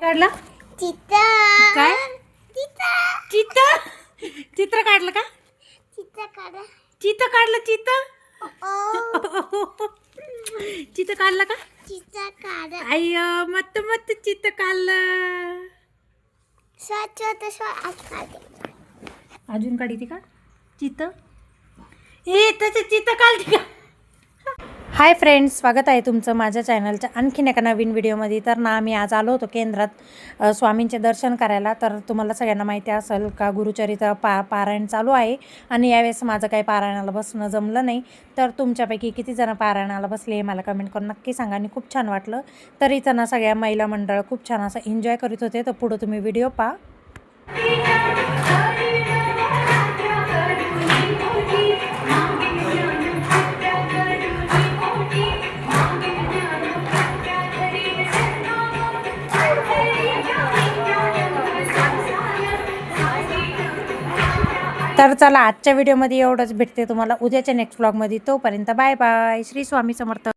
काढला चित्र काय चित्र चित्र चित्र काढलं का चित्र काढा चित्र काढलं चित्र ओ चित्र काढलं का चित्र काढा अय्य मस्त मस्त चित्र काढलं स्वच्छ होतं आज काढे अजून काढते का चित्र ए त्याचं चित्र काढते का. हाय फ्रेंड्स, स्वागत आहे तुमचं माझ्या चॅनलच्या आणखीन एका नवीन व्हिडिओमध्ये. तर ना आम्ही आज आलो होतो केंद्रात स्वामींचे दर्शन करायला. तर तुम्हाला सगळ्यांना माहिती असेल का गुरुचरित्र पारायण चालू आहे आणि यावेळेस माझं काही पारायणाला बसणं जमलं नाही. तर तुमच्यापैकी किती जण पारायणाला बसले हे मला कमेंट करून नक्की सांगा. आणि खूप छान वाटलं. तर इथं ना सगळ्या महिला मंडळ खूप छान असं एन्जॉय करीत होते. तर पुढं तुम्ही व्हिडिओ पहा. तर चला आजच्या व्हिडिओमध्ये एवढंच. भेटते तुम्हाला उद्याच्या नेक्स्ट व्लॉगमध्ये. तोपर्यंत बाय बाय. श्री स्वामी समर्थ.